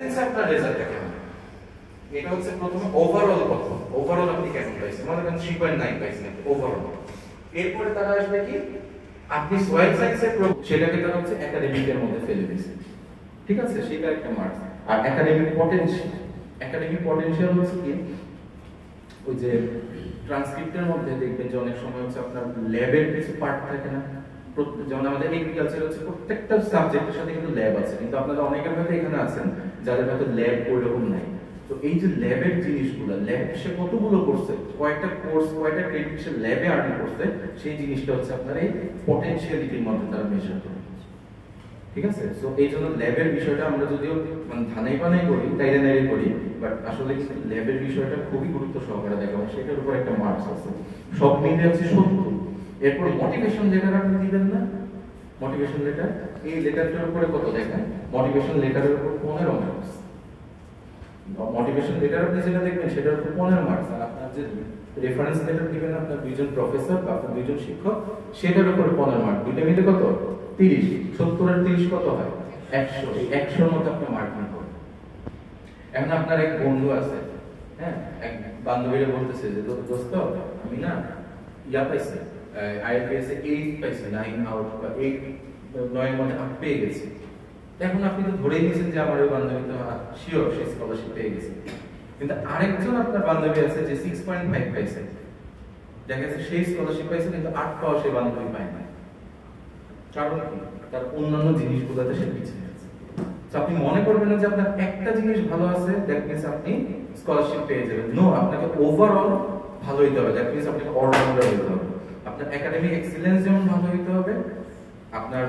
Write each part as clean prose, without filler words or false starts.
আপনার রেজাল্টটা কেমন, এটা হচ্ছে প্রথমে ওভারঅল কত, ওভারঅল আপনি কেমন পাইছেন, মনে করেন 3.9 পাইছেন ওভারঅল। এরপরে তারা আসবে কি আপনি সোয়েল সায়েন্সের সেটাকে তারা হচ্ছে একাডেমিকের মধ্যে ফেলে দিয়েছে, ঠিক আছে, সেটা একটা মার্কস। আর একাডেমিক পটেনশিয়াল হচ্ছে কি ওই যে ট্রান্সক্রিপ্টের মধ্যে দেখবেন যে অনেক সময় হচ্ছে আপনার ল্যাবের কিছু পার্ট থাকে না, যেমন আমাদের এগ্রিকালচার হচ্ছে প্রত্যেকটা সাবজেক্টের সাথে কিন্তু ল্যাব আছে, কিন্তু আপনারা অনেকের হয়তো এখানে আছেন যাদের হয়তো ল্যাব ওইরকম নাই। তো এই যে ল্যাবের জিনিসগুলো, ল্যাব সে কতগুলো করছে, কয়েকটা কোর্স কয়েকটা ক্রেডিট সে ল্যাবে আর্ন করছে, সেই জিনিসটা হচ্ছে আপনার এই পটেনশিয়ালিটির মধ্যে তারা মেজার করে, ঠিক আছে। সো এই জন্য ল্যাবের বিষয়টা আমরা যদিও মানে ধানাই পানাই করি, তাইরে নাইরে করি, বাট আসলে ল্যাবের বিষয়টা খুবই গুরুত্ব সহকারে দেখা হয়, সেটার উপর একটা মার্কস আছে, সব মিলে হচ্ছে 70। এরপর মোটিভেশন লেটার আপনি দিবেন না, মোটিভেশন লেটার, এই লেটারটার উপরে কত দেখেন, মোটিভেশন লেটারের উপর 15 মার্কস, মোটিভেশন লেটার আপনি যেটা দেখবেন সেটার উপর 15 মার্কস। আর আপনার যে রেফারেন্স লেটার দিবেন আপনার দুইজন প্রফেসর বা আপনার দুইজন শিক্ষক, সেটার উপর 15 মার্ক, দুইটা মিলে কত 30, 70 আর 30 কত হয় 100, এই 100 এর মতো আপনি মার্কিং করবেন। এখন আপনার এক বন্ধু আছে, হ্যাঁ, এক বান্ধবীরা বলতেছে যে দোস্ত আমি না ইয়া পাইছি, আইএলটিএস এ 8 পাইছি, 9 আউট বা 8 9 এর মধ্যে 8 পেয়ে গেছি। এখন আপনি তো ধরেই নিয়েছেন যে আমার ওই বান্ধবী তো শিওর সে স্কলারশিপ পেয়ে গেছে, কিন্তু আরেকজন আপনার বান্ধবী আছে যে 6.5 পাইছে, দেখা গেছে সেই স্কলারশিপ পাইছে কিন্তু 8 পাওয়া সেই বান্ধবী পায় না, কারণ কি তার অন্যান্য জিনিসগুলোতে সে পিছিয়ে আছে। তো আপনি মনে করবেন না যে আপনার একটা জিনিস ভালো আছে দ্যাট মিন্স আপনি স্কলারশিপ পেয়ে যাবেন, নো, আপনাকে ওভারঅল ভালো হইতে হবে, দ্যাট মিন্স আপনাকে অলরাউন্ডার হইতে হবে, আপনার একাডেমিক এক্সিলেন্স যেমন ভালো হইতে হবে, আপনার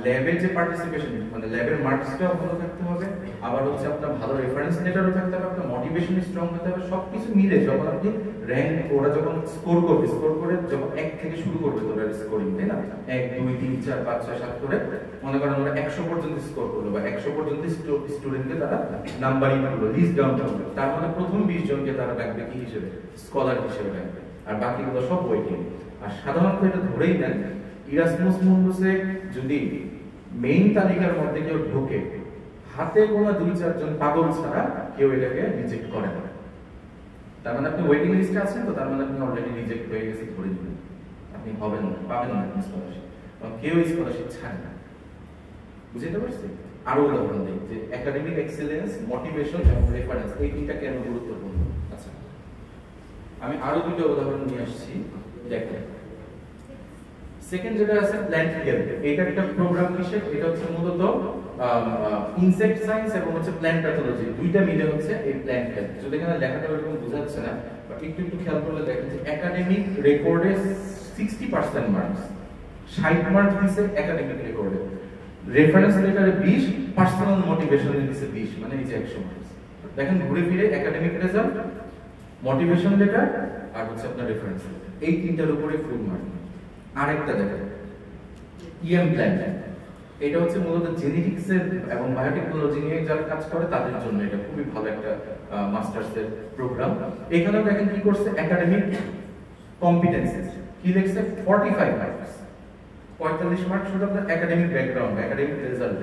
ল্যাবের যে পার্টিসিপেশন মানে ল্যাবের মার্কসটাও ভালো থাকতে হবে, আবার হচ্ছে আপনার ভালো রেফারেন্স লেটারও থাকতে হবে, আপনার মোটিভেশন স্ট্রং হতে হবে, সবকিছু মিলে যখন আপনি র‍্যাঙ্ক ওরা যখন স্কোর করবে, স্কোর করে যখন 1 থেকে শুরু করবে তোরা স্কোরিং, তাই না, 1 2 3 4 5 6 7 করে মনে করেন ওরা 100 পর্যন্ত স্কোর করলো বা 100 পর্যন্ত স্টুডেন্টকে তারা নাম্বারিং করলো, লিস্ট ডাউন করলো, তার মানে প্রথম 20 জনকে তারা রাখবে কি হিসেবে, স্কলার হিসেবে রাখবে, আর বাকিগুলো সব ওয়েটিং। আর সাধারণত এটা ধরেই নেন ইরাসমাস মুন্ডাসে যদি মেইন তালিকার মধ্যে কেউ ঢোকে, হাতে গোনা 2-4 জন পাগল ছাড়া কেউ এটাকে রিজেক্ট করে না, তার মানে আপনি ওয়েটিং লিস্টে আছেন, তো তার মানে আপনি অলরেডি রিজেক্ট হয়ে গেছেন, ধরে নেবেন আপনি হবেন না, পাবেন না স্কলারশিপ, কারণ কেউ স্কলারশিপ ছাড়ে না, বুঝতে পারছেন। আরো উদাহরণ দিই যে একাডেমিক এক্সেলেন্স, মোটিভেশন এবং রেফারেন্স, এই তিনটা কেন গুরুত্বপূর্ণ। আচ্ছা, আমি আরো দুটো উদাহরণ নিয়ে আসছি, দেখেন। সেকেন্ড যেটা আছে প্ল্যান্ট হেলথ, এটা একটা প্রোগ্রাম হিসেবে, এটা হচ্ছে মূলত ইনসেক্ট সায়েন্স এবং হচ্ছে প্ল্যান্ট প্যাথোলজি দুইটা মিলে হচ্ছে এই প্ল্যান্ট হেলথ। যদি এখানে লেখাটা এরকম বোঝাচ্ছে না, বাট একটু খেয়াল করলে দেখেন যে একাডেমিক রেকর্ডে 60% মার্কস, 60 মার্কস দিছে একাডেমিক রেকর্ডে, রেফারেন্স লেটারে 20, পার্সোনাল মোটিভেশনে দিছে 20, মানে এই যে 100 মার্কস। দেখেন ঘুরে ফিরে একাডেমিক রেজাল্ট, মোটিভেশন লেটার আর হচ্ছে আপনার রেফারেন্স লেটার, এই তিনটার উপরে ফুল মার্ক। আরেকটা দেখেন ইএম প্ল্যান্ট, এটা হচ্ছে মূলত জেনেটিক্সের এবং বায়োটেকনোলজি নিয়ে যারা কাজ করে তাদের জন্য এটা খুবই ভালো একটা মাস্টার্সের প্রোগ্রাম। এখানেও দেখেন কি করছে, একাডেমিক কম্পিটেন্সিস কি লিখছে 45 মার্কস, 45 মার্কস শুধু আপনার একাডেমিক ব্যাকগ্রাউন্ড, একাডেমিক রেজাল্ট।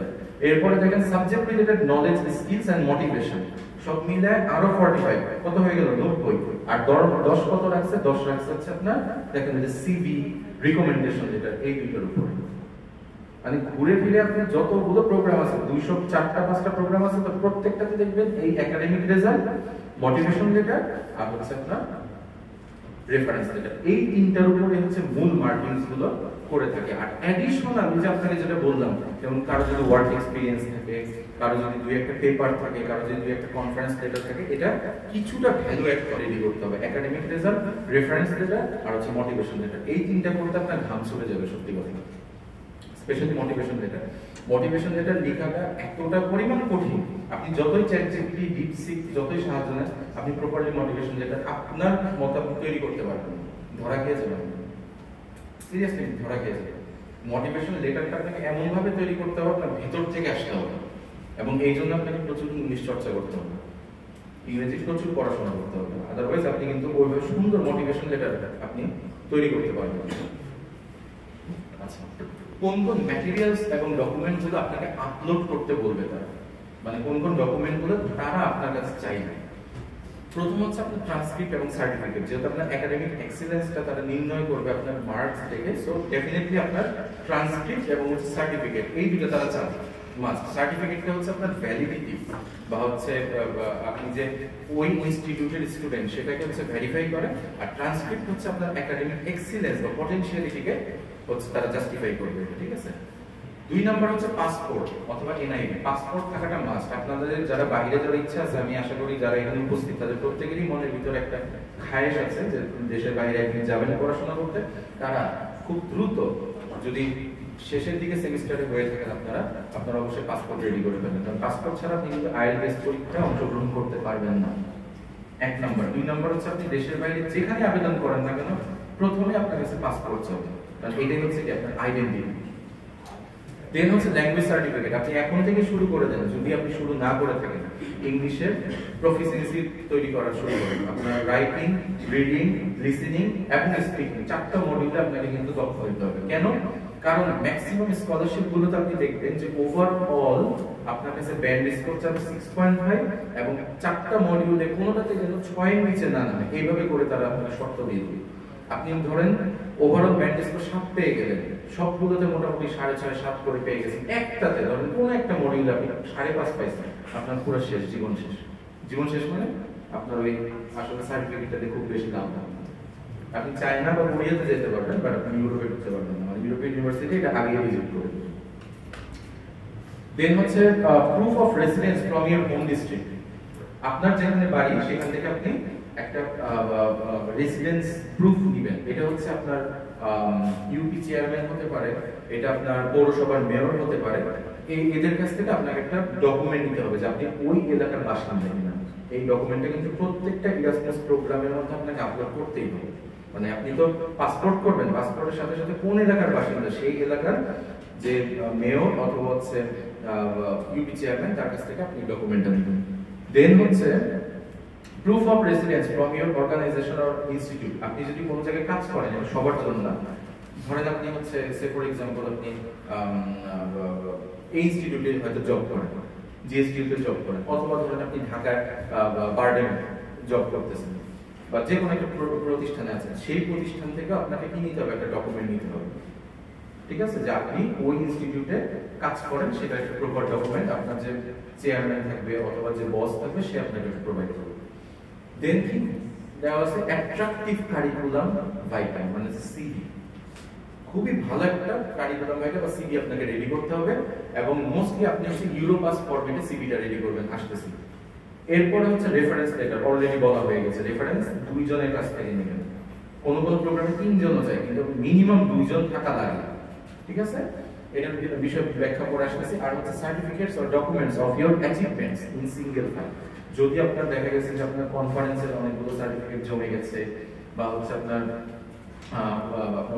এরপরে দেখেন subject related knowledge, skills and motivation সব মিলে আরো 45, কত হয়ে গেল 90। আর 10 কত রাখছে, 10 রাখছে হচ্ছে আপনার দেখেন যে সিভি, রিকমেন্ডেশন লেটার, এই দুইটার উপরে। মানে ঘুরে ফিরে আপনি যতগুলো প্রোগ্রাম আছে 204টা-5টা প্রোগ্রাম আছে, তো প্রত্যেকটাতে দেখবেন এই একাডেমিক রেজাল্ট, মোটিভেশন লেটার আর হচ্ছে আপনার রেফারেন্স লেটার, এই তিনটার উপরে হচ্ছে মূল মার্কিংস গুলো করে থাকে। আর অ্যাডিশনাল আমি যে আপনাকে যেটা বললাম, যেমন কারো যদি ওয়ার্ক এক্সপেরিয়েন্স থাকে, কারো যদি দুই একটা পেপার থাকে, কারো যদি দুই একটা কনফারেন্স লেটার থাকে, এটা কিছুটা ভ্যালু অ্যাড করে রেডি করতে হবে। একাডেমিক রেজাল্ট, রেফারেন্স লেটার আর হচ্ছে মোটিভেশন লেটার, এই তিনটা করতে আপনার ঘাম চলে যাবে সত্যি কথা। Specially motivation letter, motivation letter লেখাটা এতটা পরিমাণ কঠিন, আপনি যতই চ্যাটজিপিটি, ডিপসিক যতই সাহায্য নেন, আপনি প্রপারলি মোটিভেশন লেটার আপনার মতামত তৈরি করতে পারবেন, ধরা খেয়ে যাবেন, সিরিয়াসলি ধরা খেয়ে যাবেন। মোটিভেশন লেটারটা আপনাকে এমন ভাবে তৈরি করতে হবে আপনার ভিতর থেকে আসতে হবে, এবং এই জন্য আপনাকে প্রচুর ইংলিশ চর্চা করতে হবে, ইংরেজি প্রচুর পড়াশোনা করতে হবে, আদারওয়াইজ আপনি কিন্তু ওইভাবে সুন্দর মোটিভেশন লেটার আপনি তৈরি করতে পারবেন। আচ্ছা, কোন কোন ম্যাটেরিয়ালস এবং ডকুমেন্টস গুলো আপনাকে আপলোড করতে বলবে তারা, মানে কোন কোন ডকুমেন্টগুলো তারা আপনার কাছে চাইবে। প্রথম হচ্ছে আপনার ট্রান্সক্রিপ্ট এবং সার্টিফিকেট, যেহেতু আপনার একাডেমিক এক্সিলেন্সটা তারা নির্ণয় করবে আপনার মার্কস থেকে, সো ডেফিনেটলি আপনার ট্রান্সক্রিপ্ট এবং সার্টিফিকেট এই দুটো তারা চান মাস্ট। সার্টিফিকেটটা হচ্ছে আপনার ভ্যালিডিটি বা হচ্ছে আপনি যে ওই ইনস্টিটিউটের স্টুডেন্ট সেটাকে হচ্ছে ভেরিফাই করে, আর ট্রান্সক্রিপ্ট হচ্ছে আপনার একাডেমিক এক্সিলেন্স বা পটেনশিয়ালিটিকে হচ্ছে তারা জাস্টিফাই করবে, ঠিক আছে। 2 নাম্বার হচ্ছে পাসপোর্ট অথবা এনআইডি। পাসপোর্ট থাকাটা মাস্ট। আপনাদের যারা বাইরে যাওয়ার ইচ্ছা আছে, আমি আশা করি যারা এখানে উপস্থিত তাদের প্রত্যেকেরই মনের ভিতরে একটা খায়েশ আছে যে দেশের বাইরে একদিন যাবেন পড়াশোনা করতে। তারা খুব দ্রুত, যদি শেষের দিকে সেমিস্টারে হয়ে থাকেন আপনারা অবশ্যই পাসপোর্ট রেডি করে ফেলেন, কারণ পাসপোর্ট ছাড়া আপনি কিন্তু আইএলটিএস পরীক্ষায় অংশগ্রহণ করতে পারবেন না। 1 নাম্বার। 2 নাম্বার হচ্ছে আপনি দেশের বাইরে যেখানে আবেদন করেন না কেন প্রথমে আপনার কাছে পাসপোর্ট চাই, কারণ এটাই হচ্ছে কি আপনার আইডেন্টিটি। দেন হচ্ছে ল্যাঙ্গুয়েজ সার্টিফিকেট। আপনি এখন থেকে শুরু করে দেন, যদি আপনি শুরু না করে থাকেন, ইংলিশের প্রফিসিয়েন্সি তৈরি করা শুরু করেন। আপনার রাইটিং, রিডিং, লিসেনিং এবং স্পিকিং 4টা মডিউলে আপনাকে কিন্তু দক্ষ হতে হবে। কেন? কারণ ম্যাক্সিমাম স্কলারশিপ গুলোতে আপনি দেখবেন যে ওভারঅল আপনার কাছে ব্যান্ড স্কোর যাবে 6.5 এবং 4টা মডিউলে কোনোটাতে যেন 6 এর নিচে না নামে, এইভাবে করে তারা আপনাকে শর্ত দিয়ে দিবে। আপনি ধরেন ওভারঅল ব্যান্ড স্কোর 7 পেয়ে গেলেন, সবগুলোতে মোটামুটি 6.5 7 করে পেয়ে গেছেন, একটাতে ধরেন কোন একটা মডিউলে আপনি 5.5 পাইছেন, আপনার পুরো শেষ, জীবন শেষ। জীবন শেষ মানে আপনার ওই আসলে সার্টিফিকেটটাতে খুব বেশি দাম না। আপনি চায়না বা কোরিয়াতে যেতে পারবেন, বাট আপনি ইউরোপে ঢুকতে পারবেন না, মানে ইউরোপিয়ান ইউনিভার্সিটি এটা আগে ভিজিট করবেন। দেন হচ্ছে proof of residence from your home district. আপনার যেখানে বাড়ি সেখান থেকে আপনি একটা রেসিডেন্স প্রুফ দিবেন। এটা হচ্ছে আপনার ইউপি চেয়ারম্যান হতে পারে, এটা আপনার পৌরসভার মেয়র হতে পারে। এদের কাছ থেকে আপনাকে একটা ডকুমেন্ট নিতে হবে যে আপনি ওই এলাকার বাসিন্দা কিনা। এই ডকুমেন্টটা কিন্তু প্রত্যেকটা ইরাসমাস প্রোগ্রামের মধ্যে আপনাকে আপলোড করতেই হবে। মানে আপনি তো পাসপোর্ট করবেন, পাসপোর্টের সাথে সাথে কোন এলাকার বাসিন্দা সেই এলাকার যে মেয়র অথবা হচ্ছে ইউপি চেয়ারম্যান তার কাছ থেকে আপনি ডকুমেন্টটা নেবেন। দেন হচ্ছে proof of residence from your organization or institute. আপনি যদি কোনো জায়গায় কাজ করেন, সবার জন্য না, ধরেন আপনি হচ্ছে সে ফর এক্সাম্পল আপনি এই ইনস্টিটিউটে হয়তো জব করেন, জিএসটিতে জব করেন, অথবা ধরেন আপনি ঢাকায় বার্ডেন জব করতেছেন বা যে কোনো একটা প্রতিষ্ঠানে আছেন, সেই প্রতিষ্ঠান থেকে আপনাকে কি নিতে হবে? একটা ডকুমেন্ট নিতে হবে, ঠিক আছে, যে আপনি ওই ইনস্টিটিউটে কাজ করেন, সেটা একটা প্রপার ডকুমেন্ট আপনার যে চেয়ারম্যান থাকবে অথবা যে বস থাকবে সে আপনাকে প্রোভাইড করবে। দেন কি দেওয়া আছে অ্যাট্রাকটিভ কারিকুলাম ভাইটা, মানে সিভি। খুবই ভালো একটা কারিকুলাম ভাইটা বা সিভি আপনাকে রেডি করতে হবে, এবং মোস্টলি আপনি হচ্ছে ইউরোপাস ফরম্যাটে সিভিটা রেডি করবেন আসতেছি। এরপর হচ্ছে রেফারেন্স লেটার, অলরেডি বলা হয়ে গেছে, রেফারেন্স 2 জনের কাছ থেকে নেবেন। কোন কোন প্রোগ্রামে 3 জনও চাই, কিন্তু মিনিমাম 2 জন থাকা লাগে, ঠিক আছে। এটার বিষয় ব্যাখ্যা করে আসতেছি। আর হচ্ছে certificates or documents of your achievements in single file. যদি আপনার দেখা গেছে যে আপনার কনফারেন্সের অনেকগুলো সার্টিফিকেট জমে গেছে, বা হচ্ছে আপনার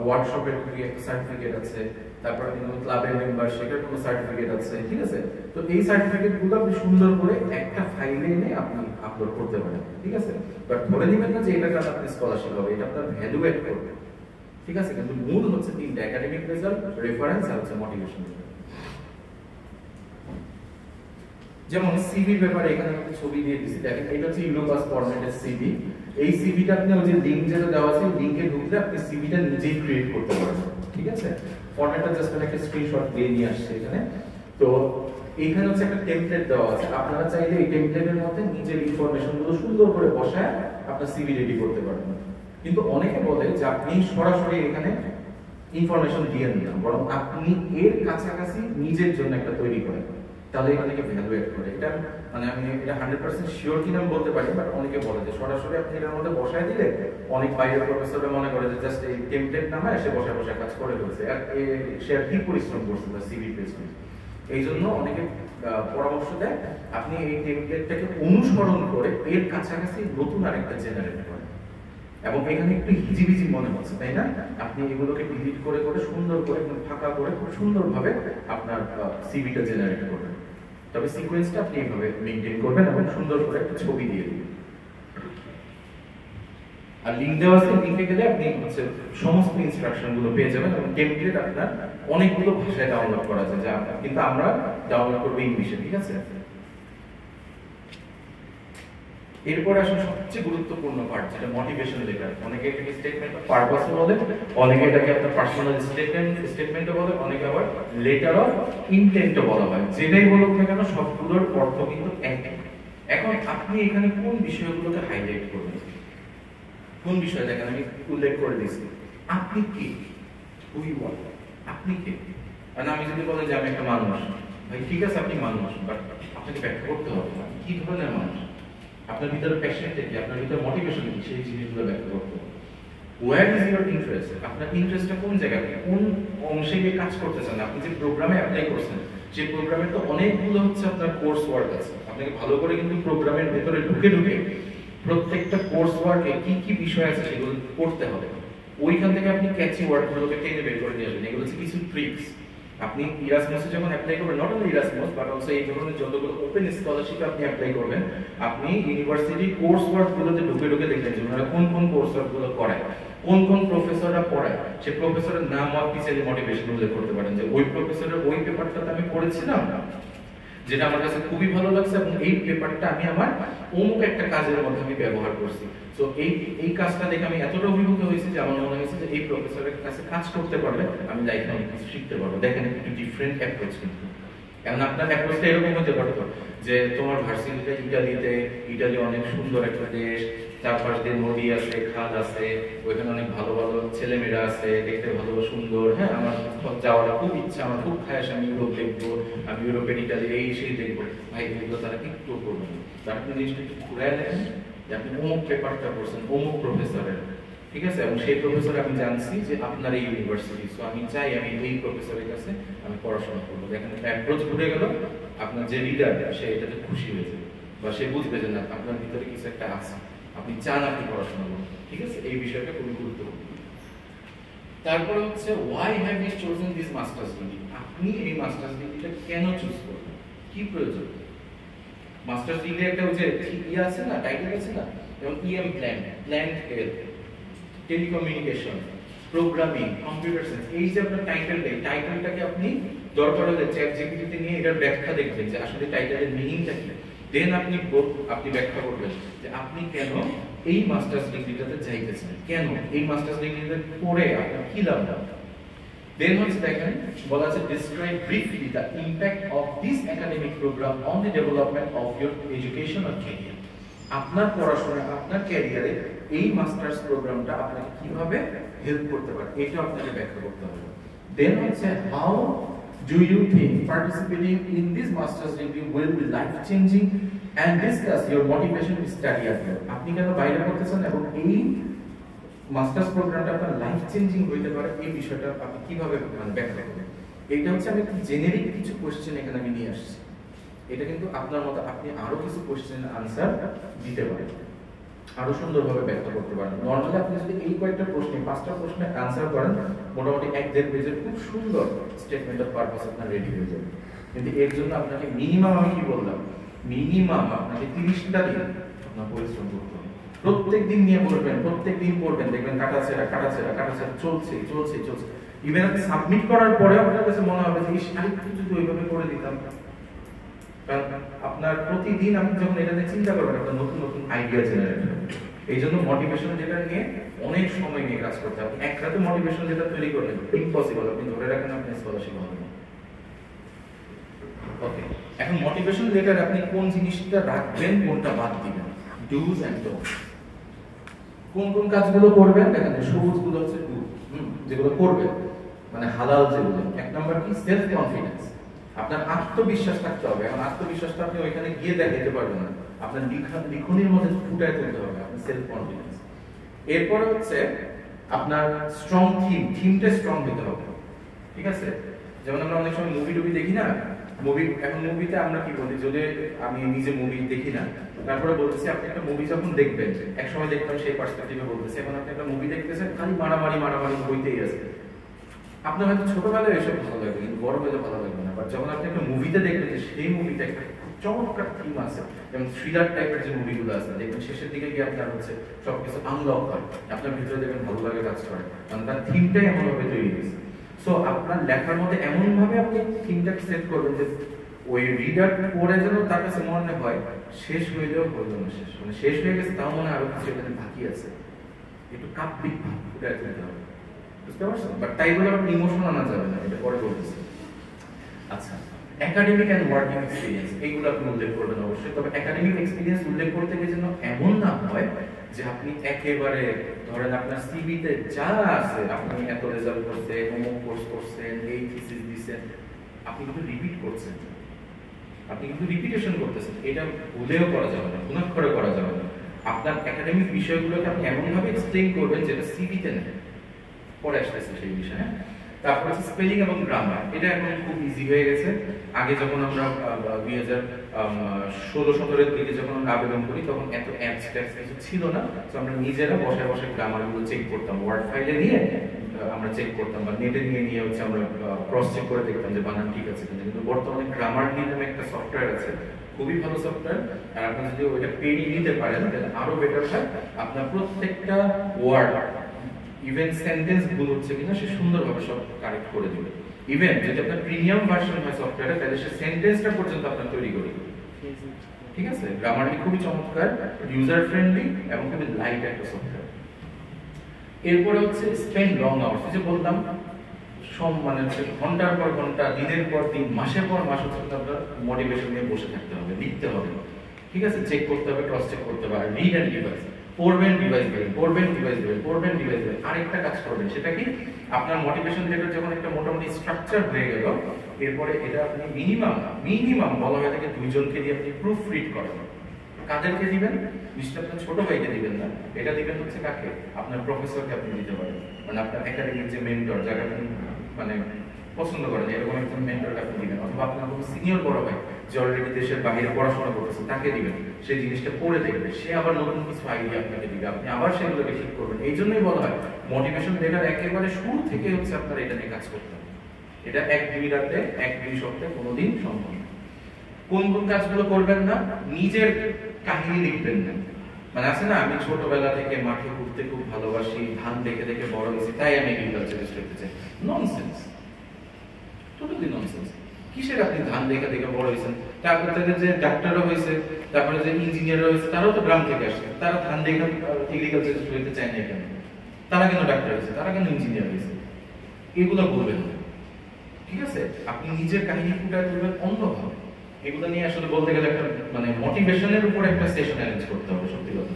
ওয়ার্কশপের একটা সার্টিফিকেট আছে, তারপর আপনি ক্লাবের মেম্বার সেটার কোনো সার্টিফিকেট আছে, ঠিক আছে, তো এই সার্টিফিকেটগুলো আপনি সুন্দর করে একটা ফাইলে এনে আপনি আপলোড করতে পারেন, ঠিক আছে। বাট ধরে নেবেন না যে এটা কারণে আপনি স্কলারশিপ হবে, এটা আপনার ভ্যালু অ্যাড করবে, ঠিক আছে। কিন্তু মূল হচ্ছে 3টা, একাডেমিক রেজাল্ট, রেফারেন্স আর হচ্ছে মোটিভেশন। যেমন সিভির ব্যাপারে এখানে আমি ছবি দিয়ে দিয়েছি, দেখেন এটা হচ্ছে ইউরোপাস ফরম্যাটের সিভি। এই সিভিটা আপনি ওই যে লিংক যেটা দেওয়া আছে, লিংকে ঢুকলে আপনি সিভিটা নিজেই ক্রিয়েট করতে পারবেন, ঠিক আছে। ফরম্যাটটা জাস্ট একটা স্ক্রিনশট দিয়ে নিয়ে আসছে এখানে। তো এইখানে হচ্ছে একটা টেমপ্লেট দেওয়া আছে, আপনারা চাইলে এই টেমপ্লেটের মধ্যে নিজের ইনফরমেশনগুলো সুন্দর করে বসায় আপনার সিভি রেডি করতে পারবেন। কিন্তু অনেকে বলে যে আপনি সরাসরি এখানে ইনফরমেশন দিয়ে না, বরং আপনি এর কাছাকাছি নিজের জন্য একটা তৈরি করেন, তাহলে এখানে ভ্যালু অ্যাড করে। এটা মানে আমি এটা 100% শিওর কিনা আমি বলতে পারি, বাট অনেকে বলে যে সরাসরি আপনি এর মধ্যে বসায় দিলে অনেক বাইরের প্রফেসররা মনে করে যে জাস্ট এই টেমপ্লেট নামায় সে বসে বসে কাজ করে ফেলছে, আর সে আর কি পরিশ্রম করছে তার সিভি পেজে। এই জন্য অনেকে পরামর্শ দেয় আপনি এই টেমপ্লেটটাকে অনুসরণ করে এর কাছাকাছি নতুন আরেকটা জেনারেট করেন। এবং এখানে একটু হিজিবিজি মনে হচ্ছে, তাই না? আপনি এগুলোকে ডিলিট করে করে সুন্দর করে ফাঁকা করে খুব সুন্দরভাবে আপনার সিভিটা জেনারেট করবেন। তবে সিকোয়েন্সটা আপনি এইভাবে মেইনটেইন করবেন এবং সুন্দর করে একটা ছবি দিয়ে দিবেন। আর লিংক দেওয়া আছে, লিংকে গেলে আপনি হচ্ছে সমস্ত ইনস্ট্রাকশন গুলো পেয়ে যাবেন, এবং টেমপ্লেট আপনার অনেকগুলো ভাষায় ডাউনলোড করা যায়, যা কিন্তু আমরা ডাউনলোড করব ইংলিশে, ঠিক আছে। এরপরে আসলে সবচেয়ে গুরুত্বপূর্ণ পার্ট যেটা মোটিভেশন লেটার। অনেকে এটাকে স্টেটমেন্ট অফ পারপাস বলে, অনেকে এটাকে আপনার পার্সোনাল স্টেটমেন্টও বলে, অনেকে আবার লেটার অফ ইন্টেন্টও বলা হয়। যেটাই বলুক না কেন সবগুলোর অর্থ কিন্তু একই। এখন আপনি এখানে কোন বিষয়গুলোকে হাইলাইট করবেন, কোন বিষয় দেখেন আমি উল্লেখ করে দিয়েছি। আপনি কি, আপনি কে? আর আমি যদি বলে যে আমি একটা মানুষ, ভাই ঠিক আছে আপনি মানুষ, বাট আপনাকে ব্যাখ্যা করতে হবে কি ধরনের মানুষ, আপনার ভিতরে প্যাশনটা কি, আপনার ভিতরে মোটিভেশন কি, সেই জিনিসগুলো ব্যাখ্যা করতে হবে। ওয়্যার ইজ ইউর ইন্টারেস্ট, আপনার ইন্টারেস্টটা কোন জায়গায়, কোন অংশে গিয়ে কাজ করতে চান। আপনি যে প্রোগ্রামে অ্যাপ্লাই করছেন সেই প্রোগ্রামের তো অনেকগুলো হচ্ছে আপনার কোর্স ওয়ার্ক আছে। আপনাকে ভালো করে কিন্তু প্রোগ্রামের ভেতরে ঢুকে প্রত্যেকটা কোর্স ওয়ার্কে কি কি বিষয় আছে সেগুলো পড়তে হবে। ওইখান থেকে আপনি ক্যাচি ওয়ার্ডগুলোকে টেনে বের করে নিয়ে আসবেন। এগুলো হচ্ছে কিছু ট্রিক্স। আপনি ইরাসমাসে যখন অ্যাপ্লাই করবেন, not only Erasmus but also এই ধরনের যতগুলো ওপেন স্কলারশিপে আপনি অ্যাপ্লাই করবেন, আপনি ইউনিভার্সিটি কোর্স ওয়ার্কগুলোতে ঢুকে দেখবেন যে ওনারা কোন কোন কোর্স ওয়ার্কগুলো করায়, কোন কোন প্রফেসররা পড়ায়। সে প্রফেসরের নাম আপনি চাইলে মোটিভেশন উল্লেখ করতে পারেন যে ওই প্রফেসরের ওই পেপারটাতে আমি পড়েছিলাম যেটা আমার কাছে খুবই ভালো লাগছে, এবং এই পেপারটা আমি আমার অমুক একটা কাজের মধ্যে আমি ব্যবহার করছি। তো এই কাজটা দেখে আমি এতটা অভিভূত হয়েছি যে আমার মনে হয়েছে যে এই প্রফেসরের কাছে কাজ করতে পারলে আমি লাইফে অনেক কিছু শিখতে পারবো। দেখেন একটু ডিফারেন্ট অ্যাপ্রোচ কিন্তু। এখন আপনার অ্যাপ্রোচটা এরকম হতে পারতো যে তোমার ভার্সিটিটা ইটালি অনেক সুন্দর একটা দেশ, চারপাশ দিয়ে নদী আছে, খাল আছে, ওইখানে অনেক ভালো ভালো ছেলেমেয়েরা আছে, দেখতে ভালো সুন্দর। হ্যাঁ, আমার যাওয়াটা খুব ইচ্ছা, আমার খুব খায়াস, আমি ইউরোপ দেখবো, আমি ইউরোপের ইটালি এই সেই দেখবো। ভাই এগুলো তারা একটু করবেন, তারা আপনি জিনিসটা একটু ঘুরায় দেখেন যে আপনি অমুক পেপারটা পড়ছেন অমুক প্রফেসরের, ঠিক আছে, এবং সেই প্রফেসর আমি জানছি যে আপনার এই ইউনিভার্সিটি, সো আমি চাই আমি এই প্রফেসরের কাছে আমি পড়াশোনা করবো। দেখেন অ্যাপ্রোচ ঘুরে গেল, আপনার যে রিডার সে এটাতে খুশি হয়েছে বা সে বুঝবে যে না আপনার ভিতরে কিছু একটা আছে, আপনি চান আপনি পড়াশোনা করুন, ঠিক আছে। এই বিষয়টা খুবই গুরুত্বপূর্ণ। তারপরে হচ্ছে why have you chosen this masters degree, আপনি এই মাস্টার্স ডিগ্রিটা কেন চুজ করবেন, কি প্রয়োজন। মাস্টার্স ডিগ্রি একটা ওই যে ইয়ে আছে না, টাইটেল আছে না, এবং ইএম plant health, telecommunication, programming, computer science, এই যে আপনার টাইটেলটাকে আপনি দরকার হলে চ্যাট জিপিটিতে নিয়ে এটার ব্যাখ্যা দেখবেন যে আসলে টাইটেলের মিনিংটা কি। দেন আপনি ব্যাখ্যা করবেন যে আপনি কেন এই মাস্টার্স ডিগ্রিটাতে যাইতেছেন, কেন এই মাস্টার্স ডিগ্রিটা পড়ে আপনার কি লাভ। দেন হচ্ছে দেখেন বলা আছে describe briefly the impact of this academic program on the development of your education or career, আপনার পড়াশোনা আপনার ক্যারিয়ারে এই মাস্টার্স প্রোগ্রামটা আপনাকে কিভাবে হেল্প করতে পারে এটা আপনাকে ব্যাখ্যা করতে হবে। দেন হচ্ছে how do you think participating in this master's degree will be life changing and discuss your motivation to study abroad, আপনি কেন বাইরে পড়তেছেন এবং এই মাস্টার্স প্রোগ্রামটা আপনার লাইফ চেঞ্জিং হইতে পারে এই বিষয়টা আপনি কিভাবে ব্যাখ্যা করবেন। এটা হচ্ছে আমি একটা জেনারিক কিছু কোশ্চেন এখানে আমি নিয়ে আসছি, এটা কিন্তু আপনার মতো আপনি আরো কিছু কোশ্চেনের আনসার দিতে পারেন, আরো সুন্দরভাবে ব্যাখ্যা করতে পারেন। নরমালি আপনি যদি এই কয়েকটা প্রশ্নে 5টা প্রশ্নের আনসার করেন মোটামুটি 1-1.5 পেজের খুব সুন্দর স্টেটমেন্ট অফ পারপাস আপনার রেডি হয়ে যাবে। কিন্তু এর জন্য আপনাকে মিনিমাম, আমি কি বললাম, মিনিমাম আপনাকে 30টা দিন আপনার পরিশ্রম করতে হবে। প্রত্যেকদিন নিয়ে পড়বেন, প্রত্যেকদিন পড়বেন, দেখবেন কাটাছেড়া চলছে। ইভেন আপনি সাবমিট করার পরে আপনার কাছে মনে হবে যে আরেকটু যদি ওইভাবে করে দিতাম। কারণ আপনার প্রতিদিন আপনি যখন এটা নিয়ে চিন্তা করবেন আপনার নতুন নতুন আইডিয়া জেনারেট হবে। এই জন্য মোটিভেশন যেটা নিয়ে অনেক সময় নিয়ে কাজ করতে হবে। এক রাতে মোটিভেশন যেটা তৈরি করবেন ইম্পসিবল, আপনি ধরে রাখেন আপনি স্কলারশিপ হবে না। ওকে, এখন মোটিভেশন লেটার আপনি কোন জিনিসটা রাখবেন কোনটা বাদ দিবেন, ডুজ এন্ড ডোন্টস, কোন কোন কাজগুলো করবেন। দেখেন সবুজগুলো হচ্ছে ডু, যেগুলো করবেন মানে হালাল যেগুলো। 1 নাম্বার কি, সেলফ কনফিডেন্স, আপনার আত্মবিশ্বাস থাকতে হবে। এখন আত্মবিশ্বাসটা আপনি ওইখানে গিয়ে দেখাতে পারবেন না, আপনার লিখনির মধ্যে ফুটায় তুলতে হবে আপনার সেলফ কনফিডেন্স। এরপরে হচ্ছে আপনার স্ট্রং থিমটা স্ট্রং হতে হবে, ঠিক আছে। যেমন আমরা অনেক সময় মুভি দেখি না, এখন মুভিতে আমরা কি বলি, যদি আমি নিজে মুভি দেখি না তারপরে বলতেছি আপনি একটা মুভি যখন দেখবেন, এক সময় দেখতাম সেই পার্সপেক্টিভে বলতেছি, এখন আপনি একটা মুভি দেখতেছেন খালি মারামারি হইতেই আছে। আপনার হয়তো ছোটবেলায় এসব ভালো লাগবে কিন্তু বড় হলে ভালো লাগবে না। বাট যখন আপনি একটা মুভিতে দেখবেন যে সেই মুভিতে একটা চমৎকার থিম আছে, যেমন থ্রিলার টাইপের যে মুভিগুলো আছে, দেখবেন শেষের দিকে গিয়ে আপনার হচ্ছে সবকিছু আনলক হয়, আপনার ভিতরে দেখবেন ভালো লাগে কাজ করে, কারণ তার থিমটাই এমনভাবে তৈরি হয়েছে। সো আপনার লেখার মধ্যে এমন ভাবে আপনি থিমটাকে সেট করবেন যে ওই রিডার পড়ে যেন তার কাছে মনে হয় শেষ হইলেও হইল না শেষ, মানে শেষ হয়ে গেছে তাও মনে আরো কিছু এখানে বাকি আছে, একটু কাব্যিক ভাব ফুটে দিতে হবে, বুঝতে পারছো? বাট তাই বলে আপনি ইমোশন আনা যাবে না, এটা পরে বলতেছি। আচ্ছা, একাডেমিক এন্ড ওয়ার্কিং এক্সপেরিয়েন্স এইগুলো আপনি উল্লেখ করবেন অবশ্যই। তবে একাডেমিক এক্সপেরিয়েন্স উল্লেখ করতে গিয়ে যেন এমন না হয় যে আপনি একেবারে ধরেন আপনার সিভিতে যা আছে, আপনি এত রেজাল্ট করছেন, অমুক কোর্স করছেন, এই থিসিস দিছেন, আপনি কিন্তু রিপিট করছেন, আপনি কিন্তু রিপিটেশন করতেছেন, এটা ভুলেও করা যাবে না, গুণাক্ষরে করা যাবে না। আপনার একাডেমিক বিষয়গুলোকে আপনি এমন ভাবে এক্সপ্লেইন করবেন যেটা সিভিতে নেই, পরে আসতেছে সেই বিষয়ে। তারপর হচ্ছে স্পেলিং এবং গ্রামার, এটা এখন খুব ইজি হয়ে গেছে। আগে যখন আমরা 2016-17 দিকে যখন আমরা আবেদন করি তখন এত অ্যাপস ট্যাপস কিছু ছিল না, তো আমরা নিজেরা বসে বসে গ্রামারগুলো চেক করতাম, ওয়ার্ড ফাইলে নিয়ে আমরা চেক করতাম বা নেটে নিয়ে হচ্ছে আমরা ক্রস চেক করে দেখতাম যে বানান ঠিক আছে কিনা। কিন্তু বর্তমানে গ্রামারলি নামে একটা সফটওয়্যার আছে, খুবই ভালো সফটওয়্যার, আর আপনি যদি ওইটা পেড নিতে পারেন তাহলে আরো বেটার হয়। আপনার প্রত্যেকটা ওয়ার্ড ইভেন সেন্টেন্স ভুল হচ্ছে কিনা সে সুন্দরভাবে সব কারেক্ট করে দিবে। ইভেন যদি আপনার প্রিমিয়াম ভার্সন হয় সফটওয়্যারে তাহলে সে সেন্টেন্সটা পর্যন্ত আপনার তৈরি করে দিবে, ঠিক আছে? গ্রামারলি খুবই চমৎকার, ইউজার ফ্রেন্ডলি এবং খুবই লাইট একটা সফটওয়্যার। এরপরে হচ্ছে স্পেন্ড লং আওয়ার্স, যে বললাম মানে হচ্ছে ঘন্টার পর ঘন্টা, দিনের পর দিন, মাসের পর মাস হচ্ছে আপনার মোটিভেশন নিয়ে বসে থাকতে হবে, লিখতে হবে, ঠিক আছে? চেক করতে হবে, ক্রস চেক করতে হবে, রিড এন্ড রিভাইজ, পড়বেন রিভাইজ করবেন, পড়বেন রিভাইজ করবেন, পড়বেন রিভাইজ করবেন। আরেকটা কাজ করবেন, সেটা কি আপনার মোটিভেশন লেটার যখন একটা মোটামুটি স্ট্রাকচার হয়ে গেল, এরপরে এটা আপনি মিনিমাম বলা হয় থাকে 2 জনকে দিয়ে আপনি প্রুফ রিড করেন। কাদেরকে দিবেন? নিশ্চয়ই আপনার ছোট ভাইকে দিবেন না, এটা দিবেন হচ্ছে কাকে? আপনার প্রফেসরকে আপনি দিতে পারেন, মানে আপনার একাডেমিক যে মেন্টর, যাকে আপনি মানে পছন্দ করেন এরকম একজন মেন্টরকে আপনি দিবেন, অথবা আপনার কোনো সিনিয়র বড় ভাই যে অলরেডি দেশের বাইরে পড়াশোনা করতেছে তাকে দিবেন, সেই জিনিসটা পড়ে দেখবে, সে আবার নতুন কিছু আইডিয়া আপনাকে দিবে, আপনি আবার সেগুলোকে ঠিক করবেন। এই জন্যই বলা হয় মোটিভেশন লেটার একেবারে শুরু থেকে হচ্ছে আপনার এটা নিয়ে কাজ করতে হবে। এটা 1-2 রাতে 1-2 সপ্তাহে কোনোদিন সম্ভব না। কোন কোন কাজগুলো করবেন না? নিজের কাহিনী লিখবেন না, মানে আছে না আমি ছোটবেলা থেকে মাঠে ঘুরতে খুব ভালোবাসি, ধান দেখে দেখে বড় হয়েছি তাই আমি এগ্রিকালচারিস্ট হতে চাই, ননসেন্স, টোটালি ননসেন্স। কিসের আপনি ধান দেখে দেখে বড় হয়েছেন? তারপর থেকে যে ডাক্তারও হয়েছে, তারপরে যে ইঞ্জিনিয়ারও হয়েছে, তারাও তো গ্রাম থেকে আসছে, তারা ধান দেখে এগ্রিকালচারিস্ট হতে চায় না কেন? তারা কেন ডাক্তার হয়েছে, তারা কেন ইঞ্জিনিয়ার হয়েছে? এগুলো বলবেন না, ঠিক আছে? আপনি নিজের কাহিনী ফুটায় তুলবেন অন্যভাবে। এগুলো নিয়ে আসলে বলতে গেলে একটা মানে মোটিভেশনের উপর একটা সেশন অ্যারেঞ্জ করতে হবে সত্যি কথা।